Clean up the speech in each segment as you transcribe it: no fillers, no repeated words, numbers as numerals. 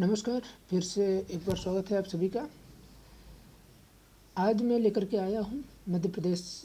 नमस्कार, फिर से एक बार स्वागत है आप सभी का। आज मैं लेकर के आया हूँ मध्य प्रदेश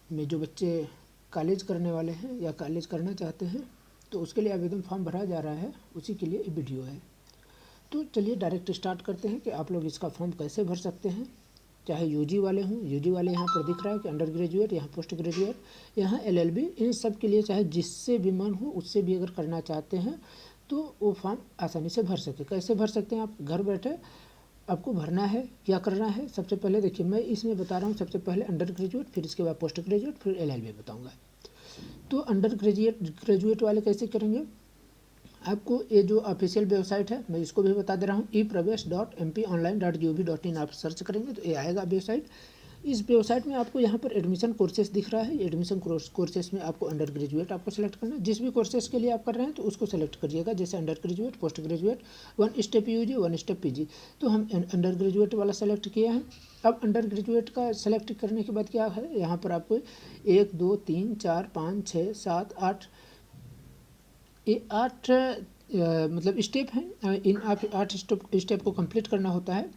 में जो बच्चे कॉलेज करने वाले हैं या कॉलेज करना चाहते हैं तो उसके लिए आवेदन फॉर्म भरा जा रहा है, उसी के लिए ये वीडियो है। तो चलिए डायरेक्ट स्टार्ट करते हैं कि आप लोग इसका फॉर्म कैसे भर सकते हैं। चाहे यूजी वाले हों, यूजी वाले यहाँ पर दिख रहा है कि अंडर ग्रेजुएट, यहाँ पोस्ट ग्रेजुएट, यहाँ एलएलबी, इन सब के लिए चाहे जिससे भी मन हो उससे भी अगर करना चाहते हैं तो वो फॉर्म आसानी से भर सके। कैसे भर सकते हैं आप घर बैठे? आपको भरना है, क्या करना है, सबसे पहले देखिए मैं इसमें बता रहा हूँ। सबसे पहले अंडर ग्रेजुएट, फिर इसके बाद पोस्ट ग्रेजुएट, फिर एलएलबी बताऊँगा। तो अंडर ग्रेजुएट वाले कैसे करेंगे? आपको ये जो ऑफिशियल वेबसाइट है मैं इसको भी बता दे रहा हूँ, epravesh.mponline.gov.in आप सर्च करेंगे तो ये आएगा वेबसाइट। इस वेबसाइट में आपको यहाँ पर एडमिशन कोर्सेज दिख रहा है। एडमिशन कोर्सेज में आपको अंडर ग्रेजुएट आपको सेलेक्ट करना है। जिस भी कोर्सेज के लिए आप कर रहे हैं तो उसको सेलेक्ट करिएगा, जैसे under graduate, post graduate, 1 step UG, 1 step PG. तो हम अंडर ग्रेजुएट वाला सेलेक्ट किए हैं। अब अंडर ग्रेजुएट का सेलेक्ट करने के बाद क्या है, यहाँ पर आपको 1 2 3 4 5 6 7 8 ये 8 मतलब स्टेप हैं। इन 8 स्टेप को कंप्लीट करना होता है,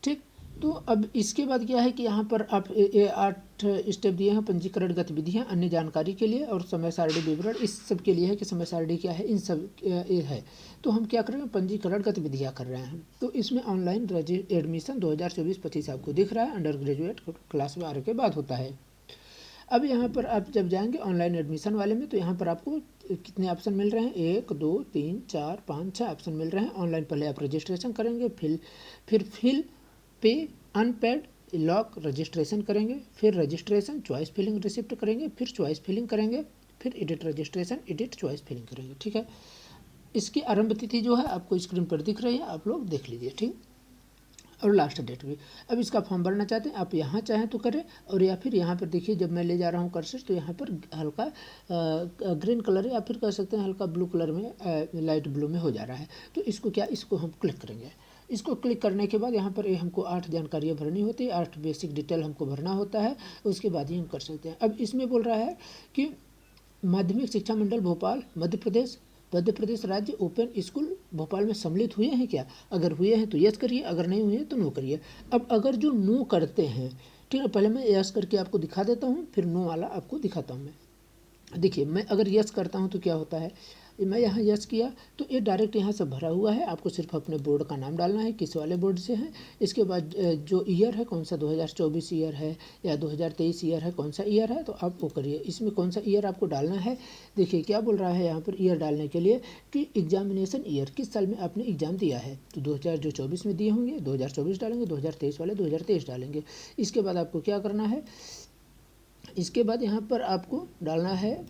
ठीक। तो अब इसके बाद क्या है कि यहाँ पर आप ये 8 स्टेप दिए हैं। पंजीकरण गतिविधियाँ, अन्य जानकारी के लिए और समय सारणी विवरण, इस सब के लिए है कि समय सारणी क्या है, इन सब ये है। तो हम क्या कर रहे हैं, पंजीकरण गतिविधियाँ कर रहे हैं। तो इसमें ऑनलाइन एडमिशन 2024-25 आपको दिख रहा है, अंडर ग्रेजुएट क्लास 12 के बाद होता है। अब यहाँ पर आप जब जाएंगे ऑनलाइन एडमिशन वाले में तो यहाँ पर आपको कितने ऑप्शन मिल रहे हैं, 1 2 3 4 5 6 ऑप्शन मिल रहे हैं। ऑनलाइन पहले आप रजिस्ट्रेशन करेंगे, फिर फिल पे अनपेड लॉक रजिस्ट्रेशन करेंगे, फिर रजिस्ट्रेशन चॉइस फिलिंग रिसिप्ट करेंगे, फिर चॉइस फिलिंग करेंगे, फिर edit registration edit choice filling करेंगे, ठीक है। इसकी आरंभ तिथि जो है आपको स्क्रीन पर दिख रही है, आप लोग देख लीजिए, ठीक। और लास्ट डेट भी। अब इसका फॉर्म भरना चाहते हैं आप यहाँ चाहें तो करें, और या फिर यहाँ पर देखिए जब मैं ले जा रहा हूँ कर्सर तो यहाँ पर हल्का ग्रीन कलर या फिर कह सकते हैं हल्का ब्लू कलर में, लाइट ब्लू में हो जा रहा है। तो इसको क्या, इसको हम क्लिक करेंगे। इसको क्लिक करने के बाद यहाँ पर हमको 8 जानकारियाँ भरनी होती है, 8 बेसिक डिटेल हमको भरना होता है। उसके बाद ही हम कर सकते हैं। अब इसमें बोल रहा है कि माध्यमिक शिक्षा मंडल भोपाल मध्य प्रदेश राज्य ओपन स्कूल भोपाल में सम्मिलित हुए हैं क्या? अगर हुए हैं तो यस करिए, अगर नहीं हुए तो नो करिए। अब अगर जो नो करते हैं, ठीक है, पहले मैं यस करके आपको दिखा देता हूँ, फिर नो वाला आपको दिखाता हूँ मैं। देखिए मैं अगर यस करता हूँ तो क्या होता है, मैं यहाँ यस किया तो ये डायरेक्ट यहाँ से भरा हुआ है। आपको सिर्फ अपने बोर्ड का नाम डालना है, किस वाले बोर्ड से है। इसके बाद जो ईयर है कौन सा, 2024 ईयर है या 2023 ईयर है, कौन सा ईयर है तो आप वो करिए। इसमें कौन सा ईयर आपको डालना है, देखिए क्या बोल रहा है यहाँ पर ईयर डालने के लिए कि एग्जामिनेशन ईयर, किस साल में आपने एग्ज़ाम दिया है। तो 2024 में दिए होंगे 2024 डालेंगे, 2023 वाले 2023 डालेंगे। इसके बाद आपको क्या करना है, इसके बाद यहाँ पर आपको डालना है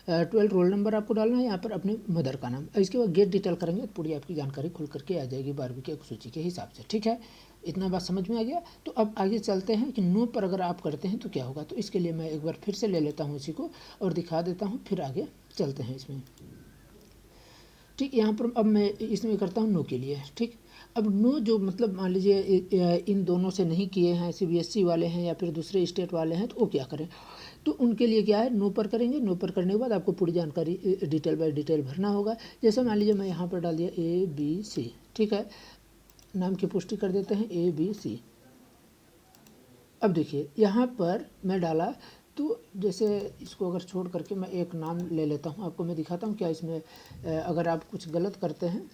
12 रोल नंबर आपको डालना है, यहाँ पर अपने मदर का नाम। इसके बाद गेट डिटेल करेंगे तो पूरी आपकी जानकारी खुल करके आ जाएगी 12वीं की सूची के हिसाब से, ठीक है। इतना बात समझ में आ गया। तो अब आगे चलते हैं कि नो पर अगर आप करते हैं तो क्या होगा। तो इसके लिए मैं एक बार फिर से ले लेता हूँ इसी को और दिखा देता हूँ, फिर आगे चलते हैं इसमें, ठीक। यहाँ पर अब मैं इसमें करता हूँ नो के लिए, ठीक। अब नो जो मतलब मान लीजिए इन दोनों से नहीं किए हैं, सीबीएसई वाले हैं या फिर दूसरे स्टेट वाले हैं, तो वो क्या करें। तो उनके लिए क्या है, नो पर करेंगे। नो पर करने के बाद आपको पूरी जानकारी डिटेल बाय डिटेल भरना होगा। जैसे मान लीजिए मैं यहाँ पर डाल दिया ABC, ठीक है। नाम की पुष्टि कर देते हैं ABC। अब देखिए यहाँ पर मैं डाला तो जैसे इसको अगर छोड़ करके मैं एक नाम ले लेता हूँ, आपको मैं दिखाता हूँ क्या इसमें अगर आप कुछ गलत करते हैं।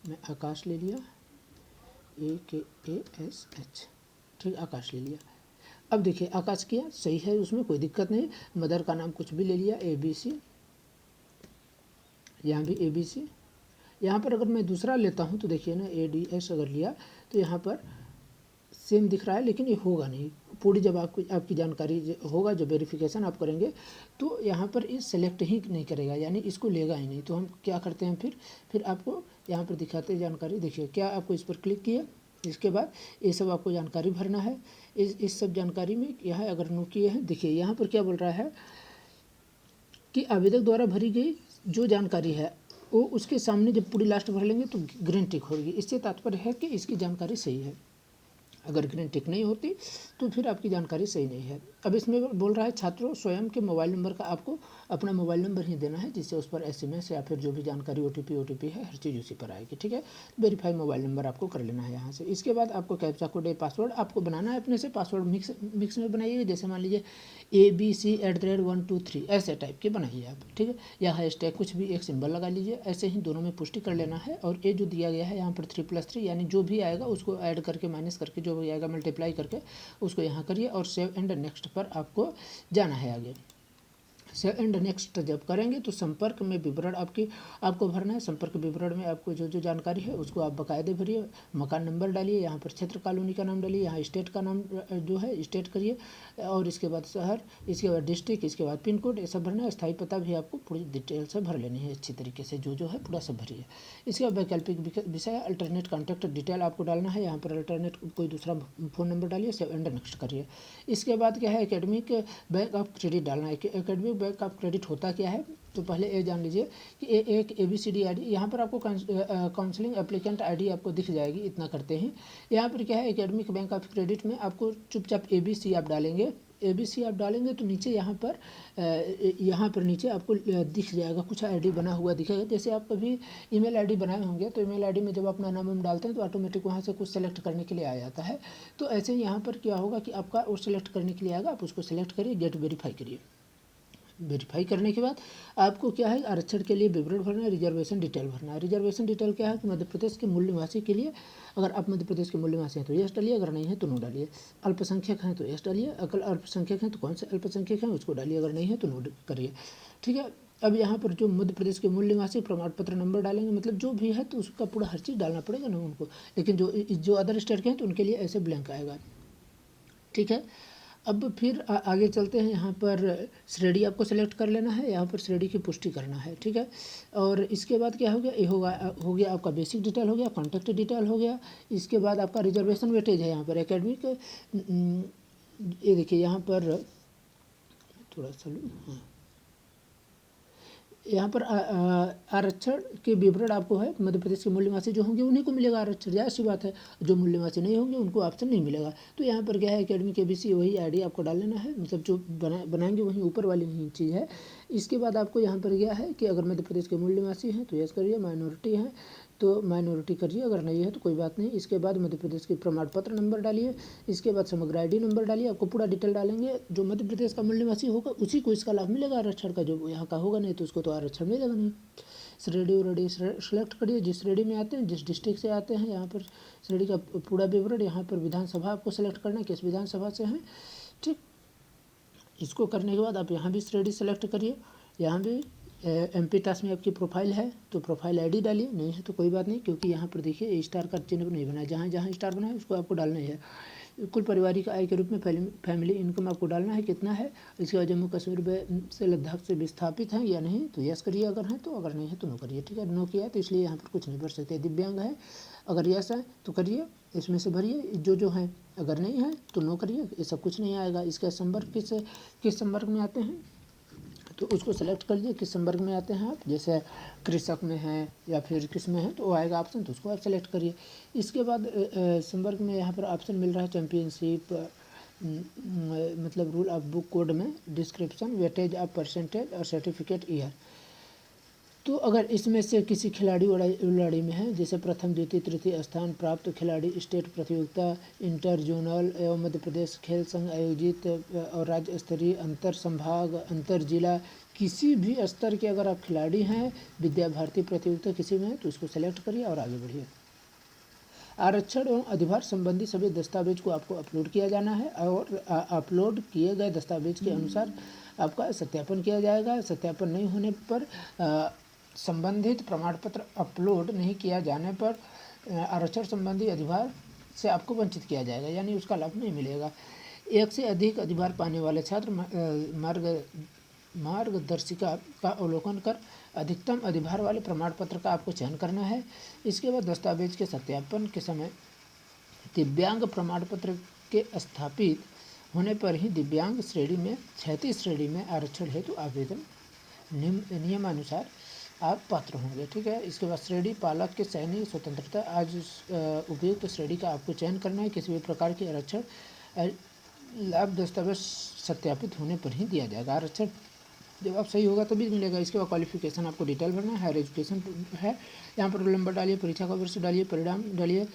मैं आकाश ले लिया, AKASH, ठीक, आकाश ले लिया। अब देखिए आकाश किया सही है, उसमें कोई दिक्कत नहीं। मदर का नाम कुछ भी ले लिया ABC, यहाँ भी ABC। यहाँ पर अगर मैं दूसरा लेता हूँ तो देखिए ना ADS अगर लिया तो यहाँ पर सेम दिख रहा है, लेकिन ये होगा नहीं पूरी। जब आपकी जानकारी होगा, जब वेरिफिकेशन आप करेंगे तो यहाँ पर ये सेलेक्ट ही नहीं करेगा, यानी इसको लेगा ही नहीं। तो हम क्या करते हैं, फिर आपको यहाँ पर दिखाते हैं जानकारी। देखिए क्या आपको इस पर क्लिक किया, इसके बाद ये सब आपको जानकारी भरना है। इस सब जानकारी में क्या है, अगर नो किए हैं, देखिए यहाँ पर क्या बोल रहा है कि आवेदक द्वारा भरी गई जो जानकारी है वो उसके सामने जब पूरी लास्ट भर लेंगे तो ग्रीन टिक होगी। इससे तात्पर्य है कि इसकी जानकारी सही है। अगर ग्रीन टिक नहीं होती तो फिर आपकी जानकारी सही नहीं है। अब इसमें बोल रहा है छात्रों स्वयं के मोबाइल नंबर का आपको अपना मोबाइल नंबर ही देना है, जिससे उस पर एसएमएस या फिर जो भी जानकारी ओटीपी है हर चीज़ उसी पर आएगी। ठीक है, वेरीफाई मोबाइल नंबर आपको कर लेना है यहाँ से। इसके बाद आपको कैप्चा कोड पासवर्ड आपको बनाना है अपने से। पासवर्ड मिक्स में बनाइएगा, जैसे मान लीजिए ABC@123 ऐसे टाइप के बनाइए आप। ठीक है, या हैशटैग कुछ भी एक सिंबल लगा लीजिए। ऐसे ही दोनों में पुष्टि कर लेना है। और ये जो दिया गया है यहाँ पर 3+3 यानी जो भी आएगा उसको ऐड करके माइनस करके जो भी आएगा मल्टीप्लाई करके उसको यहाँ करिए और सेव एंड नेक्स्ट पर आपको जाना है आगे। सेव एंड नेक्स्ट जब करेंगे तो संपर्क में विवरण आपको भरना है। संपर्क विवरण में आपको जो जानकारी है उसको आप बाकायदे भरिए। मकान नंबर डालिए, यहाँ पर क्षेत्र कॉलोनी का नाम डालिए, यहाँ स्टेट का नाम जो है स्टेट करिए, और इसके बाद शहर, इसके बाद डिस्ट्रिक्ट, इसके बाद पिन कोड, ये सब भरना है। स्थायी पता भी आपको पूरी डिटेल से भर लेनी है अच्छी तरीके से, जो है पूरा सब भरिए। इसके बाद वैकल्पिक विषय अल्टरनेट कॉन्टैक्ट डिटेल आपको डालना है। यहाँ पर अल्टरनेट कोई दूसरा फ़ोन नंबर डालिए, सेव एंड नेक्स्ट करिए। इसके बाद क्या है, एकेडमिक बैंक ऑफ क्रेडिट डालना है। एकेडमिक बैंक ऑफ क्रेडिट होता क्या है, तो पहले ये जान लीजिए कि एक ABCD ID, यहाँ पर आपको काउंसलिंग एप्लीकेंट ID आपको दिख जाएगी, इतना करते हैं। यहाँ पर क्या है, एकेडमिक बैंक ऑफ क्रेडिट में आपको चुपचाप ABC आप डालेंगे। ABC आप डालेंगे तो नीचे यहाँ पर नीचे आपको दिख जाएगा, कुछ ID बना हुआ दिखेगा। जैसे आप कभी ईमेल ID बनाए होंगे तो ईमेल ID में जब अपना नाम डालते हैं तो ऑटोमेटिक वहाँ से कुछ सेलेक्ट करने के लिए आ जाता है। तो ऐसे ही यहाँ पर क्या होगा कि आपका वो सेलेक्ट करने के लिए आएगा, आप उसको सेलेक्ट करिए, गेट वेरीफाई करिए। वेरीफाई करने के बाद आपको क्या है, आरक्षण के लिए विवरण भरना है, रिजर्वेशन डिटेल भरना है। रिजर्वेशन डिटेल क्या है कि मध्य प्रदेश के मूल निवासी के लिए, अगर आप मध्य प्रदेश के मूल निवासी हैं तो यस डालिए, अगर नहीं है तो नो डालिए। अल्पसंख्यक हैं तो यस डालिए, अगर अल्पसंख्यक हैं तो कौन से अल्पसंख्यक हैं उसको डालिए, अगर नहीं है तो नो करिए। ठीक है, अब यहाँ पर जो मध्य प्रदेश के मूल निवासी प्रमाण पत्र नंबर डालेंगे, मतलब जो भी है तो उसका पूरा हर चीज़ डालना पड़ेगा ना उनको। लेकिन जो अदर स्टेट के हैं तो उनके लिए ऐसे ब्लैंक आएगा। ठीक है, अब फिर आगे चलते हैं। यहाँ पर श्रेणी आपको सेलेक्ट कर लेना है, यहाँ पर श्रेणी की पुष्टि करना है। ठीक है, और इसके बाद क्या हो गया, ये हो गया आपका बेसिक डिटेल हो गया, कॉन्टैक्ट डिटेल हो गया। इसके बाद आपका रिजर्वेशन वेटेज है यहाँ पर एकेडमिक, ये देखिए यहाँ पर थोड़ा सा हाँ, यहाँ पर आरक्षण के विवरण आपको है। मध्य प्रदेश के मूल निवासी जो होंगे उन्हीं को मिलेगा आरक्षण, जाहिर सी बात है। जो मूल निवासी नहीं होंगे उनको ऑप्शन नहीं मिलेगा। तो यहाँ पर क्या है, एकेडमिक ABC वही ID आपको डाल लेना है, मतलब जो बनाएंगे वहीं ऊपर वाली ही चीज़ है। इसके बाद आपको यहाँ पर क्या है कि अगर मध्य प्रदेश के मूल निवासी हैं तो यस करिए, माइनॉरिटी हैं तो माइनॉरिटी करिए, अगर नहीं है तो कोई बात नहीं। इसके बाद मध्य प्रदेश के प्रमाण पत्र नंबर डालिए। इसके बाद समग्र ID नंबर डालिए, आपको पूरा डिटेल डालेंगे। जो मध्य प्रदेश का मूल निवासी होगा उसी को इसका लाभ मिलेगा आरक्षण का, जो यहाँ का होगा नहीं तो उसको तो आरक्षण मिलेगा नहीं। श्रेणी सेलेक्ट करिए, जिस श्रेणी में आते हैं, जिस डिस्ट्रिक्ट से आते हैं, यहाँ पर श्रेणी का पूरा विवरण। यहाँ पर विधानसभा आपको सेलेक्ट करना है, किस विधानसभा से हैं। ठीक, इसको करने के बाद आप यहाँ भी श्रेणी सेलेक्ट करिए। यहाँ भी MP टास्क में आपकी प्रोफाइल है तो प्रोफाइल ID डालिए, नहीं है तो कोई बात नहीं, क्योंकि यहाँ पर देखिए स्टार का चिन्ह नहीं बना है, जहाँ जहाँ स्टार बना है उसको आपको डालना ही है। कुल पारिवारिक आय के रूप में फैमिली इनकम आपको डालना है कितना है। इसके बाद जम्मू कश्मीर से लद्दाख से विस्थापित हैं या नहीं तो यस करिए, अगर हैं तो, अगर नहीं है तो नो करिए। ठीक है, नो किया है तो इसलिए यहाँ पर कुछ नहीं भर सकते। दिव्यांग है, अगर यस है तो करिए, इसमें से भरिए जो हैं, अगर नहीं है तो नो करिए, ये सब कुछ नहीं आएगा। इसका संपर्क किस संपर्क में आते हैं तो उसको सेलेक्ट कर लीजिए, किस संपर्क में आते हैं आप, जैसे कृषक में हैं या फिर किस में है तो वो आएगा ऑप्शन, तो उसको आप सेलेक्ट करिए। इसके बाद संपर्क में यहाँ पर ऑप्शन मिल रहा है चैम्पियनशिप, मतलब रूल ऑफ बुक कोड में डिस्क्रिप्शन, वेटेज ऑफ परसेंटेज और सर्टिफिकेट ईयर। तो अगर इसमें से किसी खिलाड़ी उड़ाड़ी में है, जैसे प्रथम द्वितीय तृतीय स्थान प्राप्त खिलाड़ी स्टेट प्रतियोगिता, इंटर जोनल एवं मध्य प्रदेश खेल संघ आयोजित और राज्य स्तरीय, अंतर संभाग, अंतर जिला, किसी भी स्तर के अगर आप खिलाड़ी हैं, विद्या भारती प्रतियोगिता किसी में है तो उसको सेलेक्ट करिए और आगे बढ़िए। आरक्षण एवं अधिभार संबंधी सभी दस्तावेज को आपको अपलोड किया जाना है और अपलोड किए गए दस्तावेज के अनुसार आपका सत्यापन किया जाएगा। सत्यापन नहीं होने पर संबंधित प्रमाण पत्र अपलोड नहीं किया जाने पर आरक्षण संबंधी अधिभार से आपको वंचित किया जाएगा, यानी उसका लाभ नहीं मिलेगा। एक से अधिक अधिभार पाने वाले छात्र मार्गदर्शिका का अवलोकन कर अधिकतम अधिभार वाले प्रमाण पत्र का आपको चयन करना है। इसके बाद दस्तावेज के सत्यापन के समय दिव्यांग प्रमाण पत्र के स्थापित होने पर ही दिव्यांग श्रेणी में 36 श्रेणी में आरक्षण हेतु आवेदन नियमानुसार आप पात्र होंगे। ठीक है, इसके बाद श्रेणी पालक के चयनी स्वतंत्रता, आज उपयुक्त श्रेणी का आपको चयन करना है। किसी भी प्रकार के आरक्षण लाभ दस्तावेज सत्यापित होने पर ही दिया जाएगा। आरक्षण जब आप सही होगा तभी मिलेगा। इसके बाद क्वालिफिकेशन आपको डिटेल भरना है, हायर एजुकेशन है, यहाँ पर रोल नंबर डालिए, परीक्षा का वर्ष डालिए, परिणाम डालिए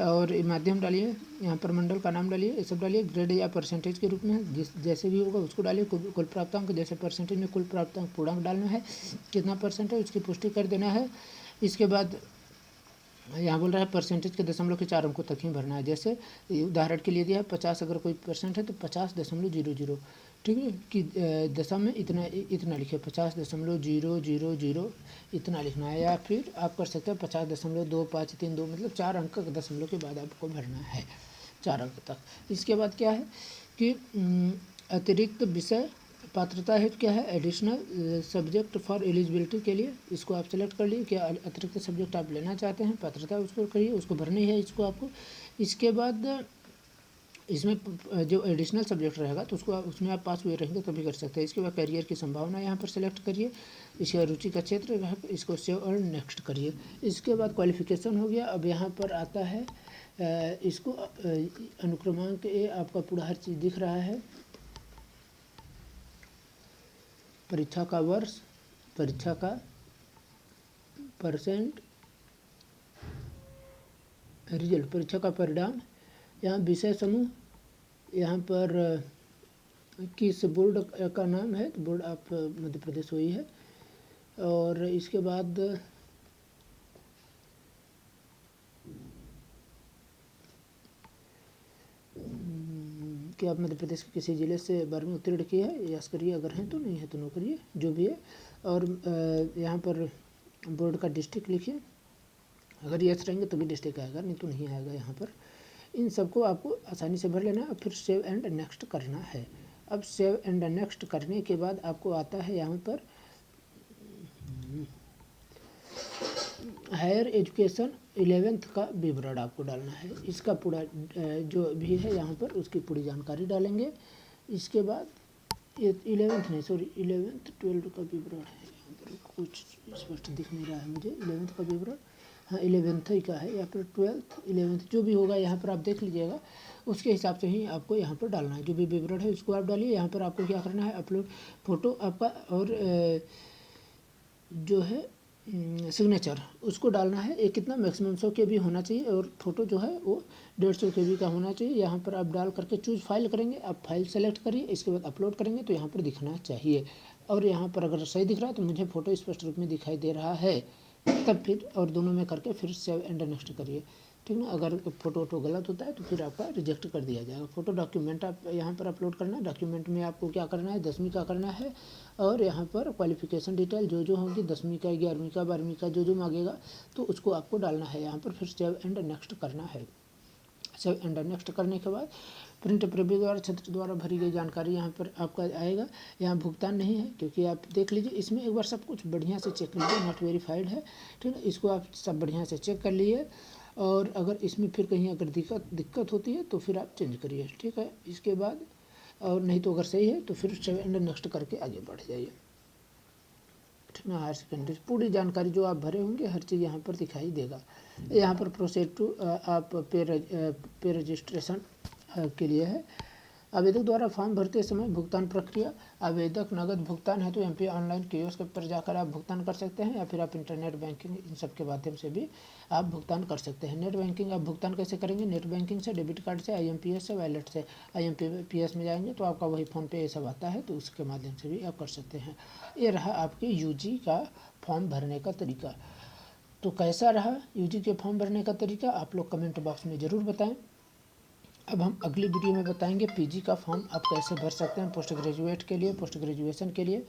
और माध्यम डालिए, यहाँ पर मंडल का नाम डालिए, ये सब डालिए। ग्रेड या परसेंटेज के रूप में जैसे भी होगा उसको डालिए। कुल प्राप्तांक, जैसे परसेंटेज में कुल प्राप्तांक पूर्णांक डालना है, कितना परसेंट है उसकी पुष्टि कर देना है। इसके बाद यहाँ बोल रहा है परसेंटेज के दशमलव के 4 अंकों तक ही भरना है। जैसे उदाहरण के लिए दिया है 50 अगर कोई परसेंट है तो 50.00, ठीक है, कि दशम में इतना लिखे, 50.000 इतना लिखना है। या फिर आप कर सकते हैं 50.2532, मतलब 4 अंक का दशमलव के बाद आपको भरना है, 4 अंक तक। इसके बाद क्या है कि अतिरिक्त विषय पात्रता है क्या है, एडिशनल सब्जेक्ट फॉर एलिजिबिलिटी के लिए इसको आप सेलेक्ट कर लिए, क्या अतिरिक्त सब्जेक्ट आप लेना चाहते हैं, पात्रता उसको करिए, उसको भरनी है इसको आपको। इसके बाद इसमें जो एडिशनल सब्जेक्ट रहेगा तो उसमें आप पास हुए रहेंगे तभी कर सकते हैं। इसके बाद करियर की संभावना यहाँ पर सेलेक्ट करिए, इसका रुचि का क्षेत्र, इसको सेव और नेक्स्ट करिए। इसके बाद क्वालिफिकेशन हो गया। अब यहाँ पर आता है इसको अनुक्रमांक ए, आपका पूरा हर चीज़ दिख रहा है, परीक्षा का वर्ष, परीक्षा का परसेंट, रिजल्ट, परीक्षा का परिणाम, यहाँ विषय समूह, यहाँ पर किस बोर्ड का नाम है, तो बोर्ड आप मध्य प्रदेश वही है। और इसके बाद कि आप मध्य प्रदेश के किसी ज़िले से 12वीं उत्तीर्ण किए है, यस करिए, अगर हैं तो, नहीं है तो नो करिए, जो भी है। और यहाँ पर बोर्ड का डिस्ट्रिक्ट लिखिए, अगर यस रहेंगे तभी डिस्ट्रिक्ट आएगा, नहीं तो नहीं आएगा यहाँ पर। इन सबको आपको आसानी से भर लेना है, फिर सेव एंड नेक्स्ट करना है। अब सेव एंड नेक्स्ट करने के बाद आपको आता है यहाँ पर हायर एजुकेशन 11th का विवरण आपको डालना है। इसका पूरा जो भी है यहाँ पर उसकी पूरी जानकारी डालेंगे। इसके बाद 11th 12th का विवरण है, यहाँ पर कुछ स्पष्ट दिख नहीं रहा है मुझे। 11th का विवरण, हाँ 11th ही का है, या फिर 12th 11th जो भी होगा यहाँ पर आप देख लीजिएगा, उसके हिसाब से ही आपको यहाँ पर डालना है। जो भी विवरण है उसको आप डालिए। यहाँ पर आपको क्या करना है, अपलोड फोटो आपका और जो है सिग्नेचर उसको डालना है। ये कितना मैक्सिमम 100 KB होना चाहिए, और फोटो जो है वो 150 KB का होना चाहिए। यहाँ पर आप डाल करके चूज फाइल करेंगे, आप फाइल सेलेक्ट करिए, इसके बाद अपलोड करेंगे तो यहाँ पर दिखना चाहिए। और यहाँ पर अगर सही दिख रहा है तो मुझे फ़ोटो स्पष्ट रूप में दिखाई दे रहा है, तब फिर और दोनों में करके फिर सेव एंड नेक्स्ट करिए, ठीक ना। अगर फोटो गलत होता है तो फिर आपका रिजेक्ट कर दिया जाएगा। फोटो डॉक्यूमेंट आप यहाँ पर अपलोड करना है। डॉक्यूमेंट में आपको क्या करना है, 10वीं का करना है, और यहाँ पर क्वालिफिकेशन डिटेल जो होगी 10वीं का, 11वीं का, 12वीं का, जो मांगेगा तो उसको आपको डालना है। यहाँ पर फिर सेव एंड नेक्स्ट करना है। सेव एंड नेक्स्ट करने के बाद प्रिंट प्रीव्यू द्वारा छात्र द्वारा भरी गई जानकारी यहाँ पर आपका आएगा। यहाँ भुगतान नहीं है, क्योंकि आप देख लीजिए इसमें एक बार सब कुछ बढ़िया से चेक लीजिए, नॉट वेरीफाइड है, ठीक है। इसको आप सब बढ़िया से चेक कर लिए, और अगर इसमें फिर कहीं अगर दिक्कत होती है तो फिर आप चेंज करिए, ठीक है। इसके बाद और नहीं तो अगर सही है तो फिर सेव एंड नेक्स्ट करके आगे बढ़ जाइए, ठीक ना। हायर सेकेंडरी पूरी जानकारी जो आप भरे होंगे हर चीज़ यहाँ पर दिखाई देगा। यहाँ पर प्रोसेड टू आप पे रजिस्ट्रेशन के लिए है। आवेदक द्वारा फॉर्म भरते समय भुगतान प्रक्रिया, आवेदक नगद भुगतान है तो MP ऑनलाइन कियोस्क पर जाकर आप भुगतान कर सकते हैं, या फिर आप इंटरनेट बैंकिंग इन सब के माध्यम से भी आप भुगतान कर सकते हैं। नेट बैंकिंग आप भुगतान कैसे करेंगे, नेट बैंकिंग से, डेबिट कार्ड से, IMPS से, वॉलेट से। IMPS में जाएंगे तो आपका वही फ़ोन पे ये सब आता है, तो उसके माध्यम से भी आप कर सकते हैं। ये रहा आपके UG का फॉर्म भरने का तरीका। तो कैसा रहा UG के फॉर्म भरने का तरीका, आप लोग कमेंट बॉक्स में ज़रूर बताएं। अब हम अगली वीडियो में बताएंगे PG का फॉर्म आप कैसे भर सकते हैं, पोस्ट ग्रेजुएट के लिए, पोस्ट ग्रेजुएशन के लिए।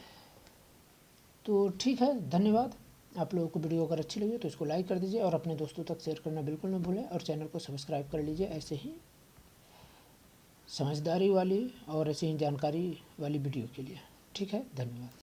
तो ठीक है, धन्यवाद। आप लोगों को वीडियो अगर अच्छी लगी तो इसको लाइक कर दीजिए, और अपने दोस्तों तक शेयर करना बिल्कुल ना भूलें, और चैनल को सब्सक्राइब कर लीजिए ऐसे ही समझदारी वाली और ऐसे ही जानकारी वाली वीडियो के लिए। ठीक है, धन्यवाद।